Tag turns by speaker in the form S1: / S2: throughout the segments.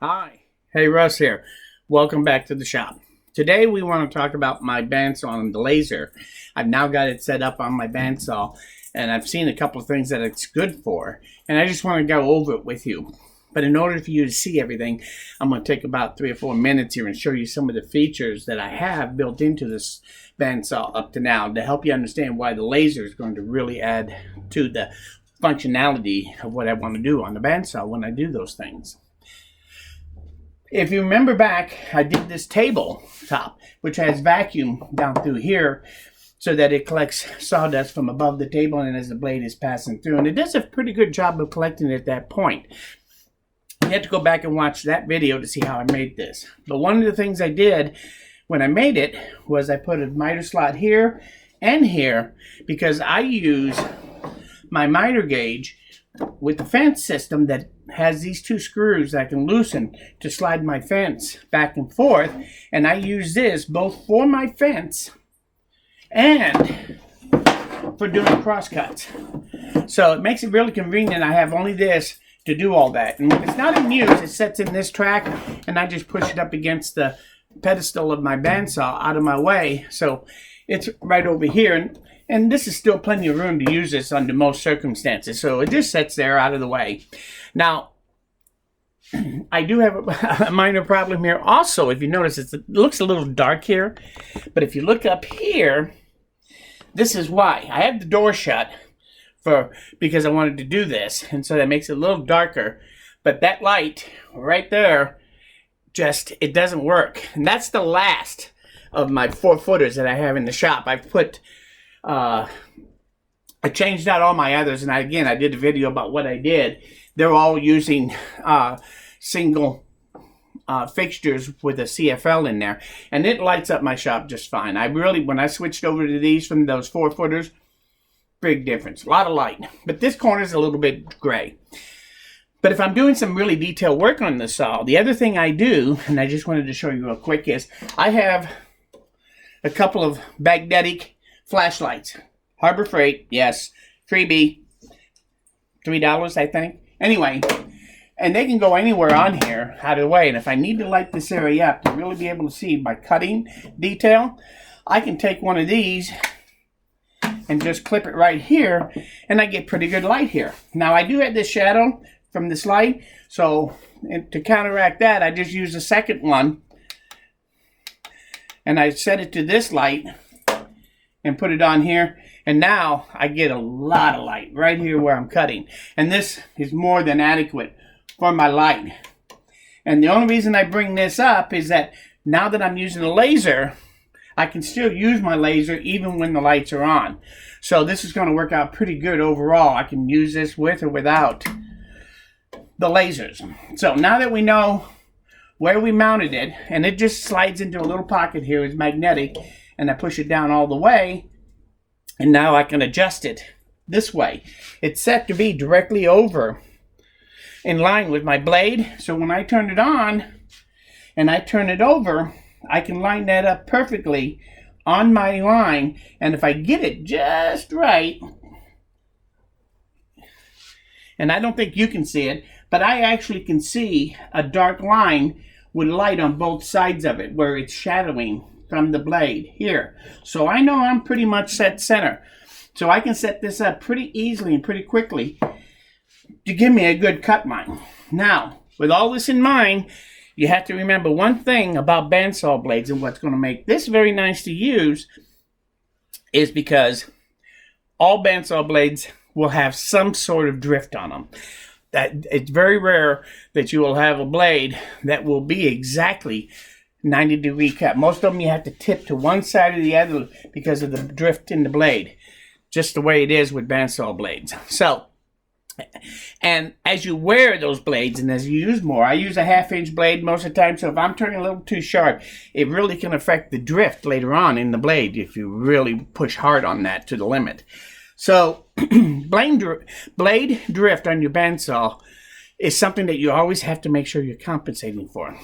S1: Hi, hey Russ here. Welcome back to the shop. Today we want to talk about my bandsaw and the laser. I've now got it set up on my bandsaw and I've seen a couple of things that it's good for, and I just want to go over it with you. But in order for you to see everything, I'm going to take about 3 or 4 minutes here and show you some of the features that I have built into this bandsaw up to now to help you understand why the laser is going to really add to the functionality of what I want to do on the bandsaw when I do those things. If you remember back, I did this table top, which has vacuum down through here so that it collects sawdust from above the table and as the blade is passing through. And it does a pretty good job of collecting it at that point. You have to go back and watch that video to see how I made this. But one of the things I did when I made it was I put a miter slot here and here because I use my miter gauge with the fence system that has these 2 screws that I can loosen to slide my fence back and forth, and I use this both for my fence and for doing cross cuts. So it makes it really convenient. I have only this to do all that, and when it's not in use, it sits in this track and I just push it up against the pedestal of my bandsaw out of my way, so it's right over here. And this is still plenty of room to use this under most circumstances. So it just sits there out of the way. Now, I do have a minor problem here. Also, if you notice, it looks a little dark here. But if you look up here, this is why. I have the door shut because I wanted to do this. And so that makes it a little darker. But that light right there, it doesn't work. And that's the last of my 4-footers that I have in the shop. I've put... I changed out all my others, and I did a video about what I did. They're all using single fixtures with a CFL in there, and it lights up my shop just fine. When I switched over to these from those 4-footers, big difference, a lot of light. But this corner is a little bit gray. But if I'm doing some really detailed work on the saw, the other thing I do, and I just wanted to show you real quick, is I have a couple of magnetic flashlights. Harbor Freight, yes. Freebie. $3, I think. Anyway, and they can go anywhere on here out of the way. And if I need to light this area up to really be able to see my cutting detail, I can take one of these and just clip it right here, and I get pretty good light here. Now, I do have this shadow from this light, so to counteract that, I just use the second one, and I set it to this light, and put it on here, and now I get a lot of light right here where I'm cutting, and this is more than adequate for my light. And the only reason I bring this up is that now that I'm using a laser, I can still use my laser even when the lights are on. So this is going to work out pretty good overall. I can use this with or without the lasers. So now that we know where we mounted it, and it just slides into a little pocket here, it's magnetic, and I push it down all the way, and now I can adjust it this way. It's set to be directly over in line with my blade, so when I turn it on and I turn it over, I can line that up perfectly on my line, and if I get it just right, and I don't think you can see it, but I actually can see a dark line with light on both sides of it where it's shadowing from the blade here. So I know I'm pretty much set center. So I can set this up pretty easily and pretty quickly to give me a good cut line. Now, with all this in mind, you have to remember one thing about bandsaw blades, and what's going to make this very nice to use is because all bandsaw blades will have some sort of drift on them. That it's very rare that you will have a blade that will be exactly 90-degree cut. Most of them you have to tip to one side or the other because of the drift in the blade. Just the way it is with bandsaw blades. So, and as you wear those blades and as you use more, I use a 1/2-inch blade most of the time, so if I'm turning a little too sharp, it really can affect the drift later on in the blade if you really push hard on that to the limit. So, blade drift on your bandsaw is something that you always have to make sure you're compensating for.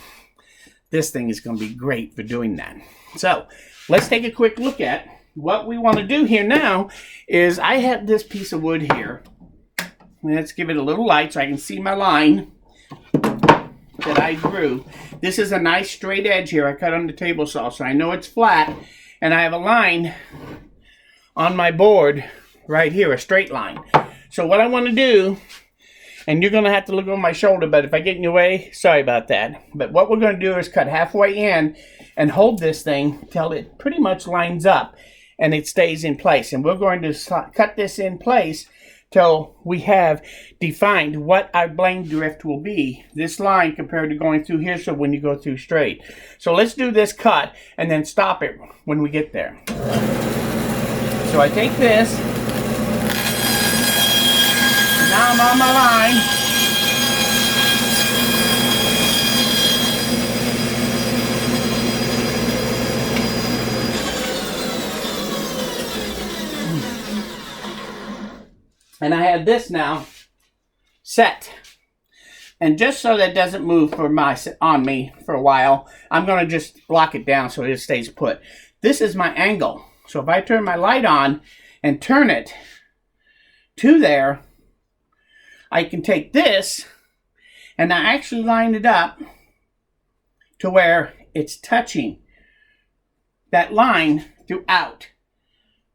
S1: This thing is going to be great for doing that. So let's take a quick look at what we want to do here now. Is I have this piece of wood here. Let's give it a little light so I can see my line. that I drew. This is a nice straight edge here I cut on the table saw, so I know it's flat, and I have a line on my board right here, a straight line. So what I want to do, and you're going to have to look over my shoulder, but if I get in your way, sorry about that. But what we're going to do is cut halfway in and hold this thing till it pretty much lines up and it stays in place. And we're going to cut this in place till we have defined what our blade drift will be, this line compared to going through here, so when you go through straight. So let's do this cut and then stop it when we get there. So I take this, and now I'm on my line. And I have this now set. And just so that doesn't move on me for a while, I'm going to just lock it down so it stays put. This is my angle. So if I turn my light on and turn it to there, I can take this and I actually line it up to where it's touching that line throughout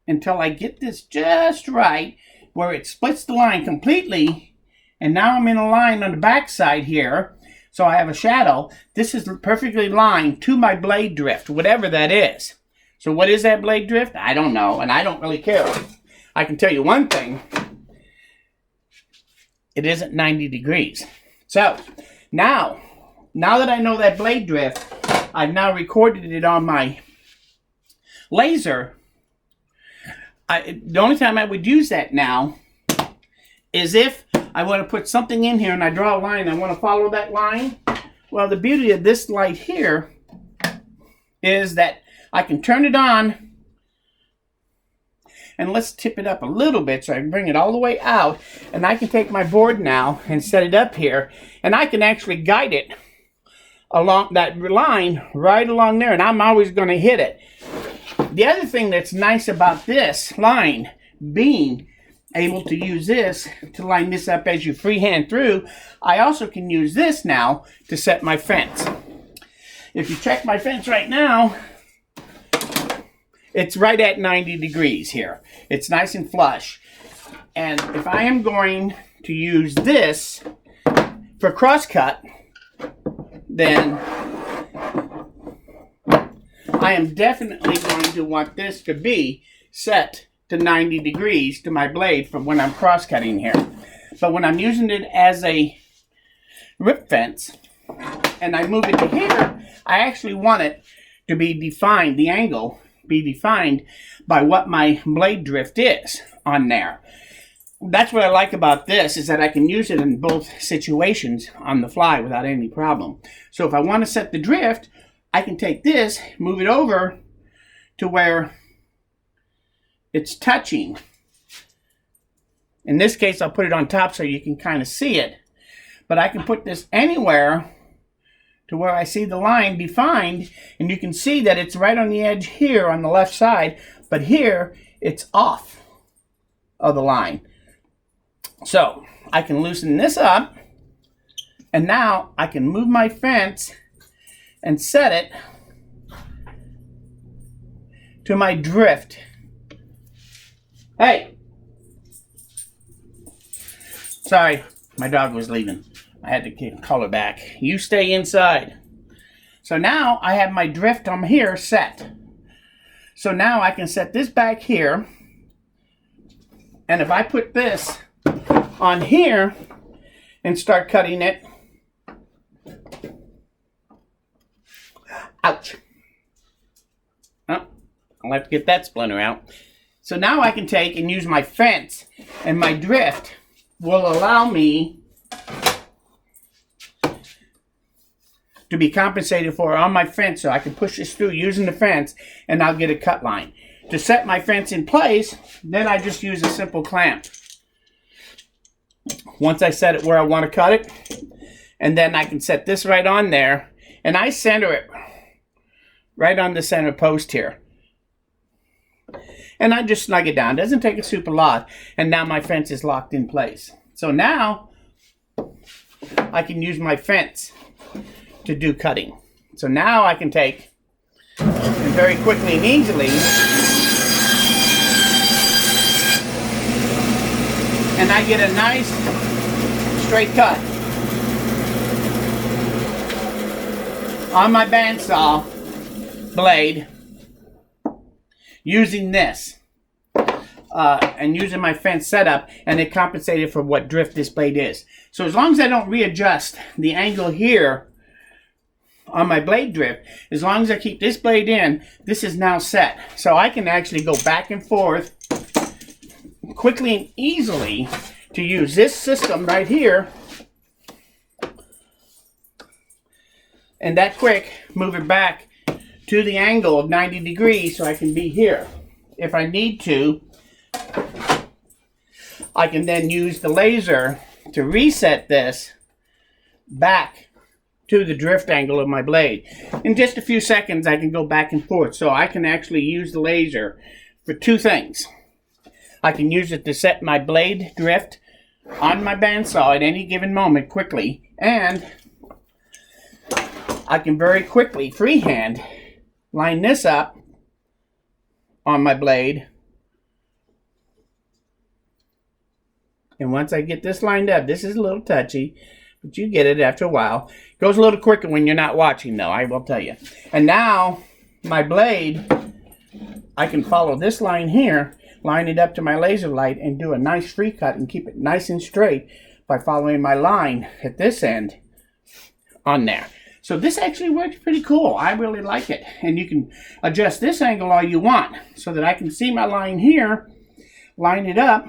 S1: until I get this just right, where it splits the line completely, and now I'm in a line on the back side here, so I have a shadow. This is perfectly lined to my blade drift, whatever that is. So what is that blade drift? I don't know, and I don't really care. I can tell you one thing. It isn't 90 degrees. So now that I know that blade drift, I've now recorded it on my laser. The only time I would use that now is if I want to put something in here and I draw a line, I want to follow that line. Well, the beauty of this light here is that I can turn it on, and let's tip it up a little bit so I can bring it all the way out, and I can take my board now and set it up here, and I can actually guide it along that line right along there, and I'm always going to hit it. The other thing that's nice about this line, being able to use this to line this up as you freehand through, I also can use this now to set my fence. If you check my fence right now, it's right at 90 degrees here. It's nice and flush. And if I am going to use this for crosscut, then I am definitely going to want this to be set to 90 degrees to my blade from when I'm cross-cutting here. But when I'm using it as a rip fence and I move it to here, I actually want it to be defined, the angle be defined by what my blade drift is on there. That's what I like about this, is that I can use it in both situations on the fly without any problem. So if I want to set the drift, I can take this, move it over to where it's touching. In this case, I'll put it on top so you can kind of see it. But I can put this anywhere to where I see the line defined, and you can see that it's right on the edge here on the left side, but here it's off of the line. So I can loosen this up, and now I can move my fence and set it to my drift. Hey! Sorry, my dog was leaving. I had to call her back. You stay inside. So now I have my drift on here set. So now I can set this back here. And if I put this on here and start cutting it, ouch. Oh, I'll have to get that splinter out. So now I can take and use my fence, and my drift will allow me to be compensated for on my fence, so I can push this through using the fence, and I'll get a cut line. To set my fence in place, then I just use a simple clamp. Once I set it where I want to cut it, and then I can set this right on there, and I center it right on the center post here. And I just snug it down. It doesn't take a super lot, and now my fence is locked in place. So now I can use my fence to do cutting. So now I can take, and very quickly and easily, and I get a nice straight cut on my bandsaw blade using this and using my fence setup, and it compensated for what drift this blade is. So as long as I don't readjust the angle here on my blade drift, as long as I keep this blade in, this is now set. So I can actually go back and forth quickly and easily to use this system right here, and that quick move it back to the angle of 90 degrees so I can be here. If I need to, I can then use the laser to reset this back to the drift angle of my blade. In just a few seconds I can go back and forth. So I can actually use the laser for two things. I can use it to set my blade drift on my bandsaw at any given moment quickly, and I can very quickly freehand line this up on my blade. And once I get this lined up, this is a little touchy, but you get it after a while. It goes a little quicker when you're not watching though, I will tell you. And now my blade, I can follow this line here, line it up to my laser light, and do a nice free cut and keep it nice and straight by following my line at this end on there. So this actually works pretty cool. I really like it. And you can adjust this angle all you want so that I can see my line here, line it up.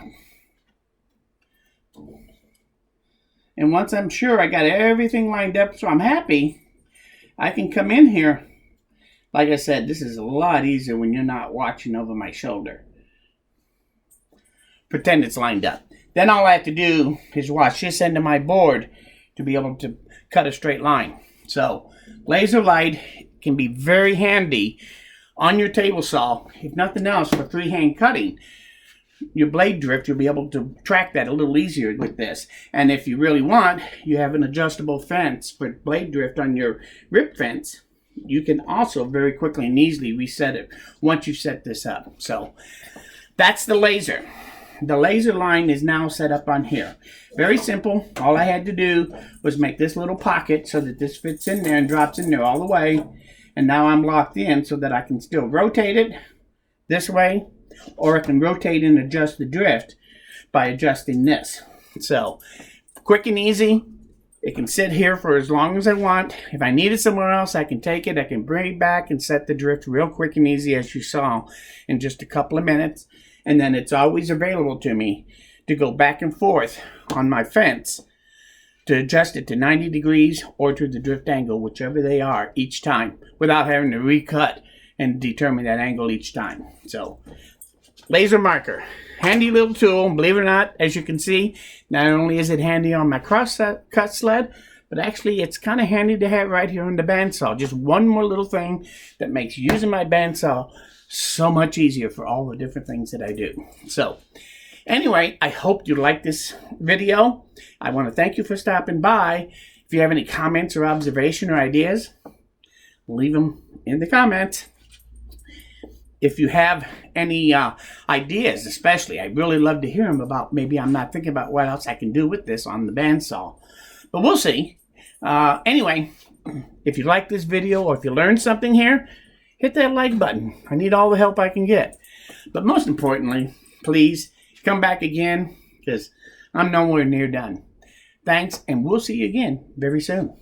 S1: And once I'm sure I got everything lined up so I'm happy, I can come in here. Like I said, this is a lot easier when you're not watching over my shoulder. Pretend it's lined up. Then all I have to do is watch this end of my board to be able to cut a straight line. So laser light can be very handy on your table saw, if nothing else, for freehand cutting. Your blade drift, you'll be able to track that a little easier with this. And if you really want, you have an adjustable fence for blade drift on your rip fence. You can also very quickly and easily reset it once you set this up. So that's the laser. The laser line is now set up on here. Very simple. All I had to do was make this little pocket so that this fits in there and drops in there all the way. And now I'm locked in so that I can still rotate it this way, or I can rotate and adjust the drift by adjusting this. So quick and easy. It can sit here for as long as I want. If I need it somewhere else, I can take it. I can bring it back and set the drift real quick and easy, as you saw, in just a couple of minutes. And then it's always available to me to go back and forth on my fence to adjust it to 90 degrees or to the drift angle, whichever they are each time, without having to recut and determine that angle each time. So laser marker, handy little tool. Believe it or not, as you can see, not only is it handy on my cross-cut sled, but actually it's kind of handy to have right here on the bandsaw. Just one more little thing that makes using my bandsaw so much easier for all the different things that I do. So anyway, I hope you like this video. I want to thank you for stopping by. If you have any comments or observation or ideas, leave them in the comments. If you have any ideas, especially, I'd really love to hear them about. Maybe I'm not thinking about what else I can do with this on the bandsaw, but we'll see. Anyway, if you like this video or if you learned something here, hit that like button. I need all the help I can get. But most importantly, please come back again, because I'm nowhere near done. Thanks, and we'll see you again very soon.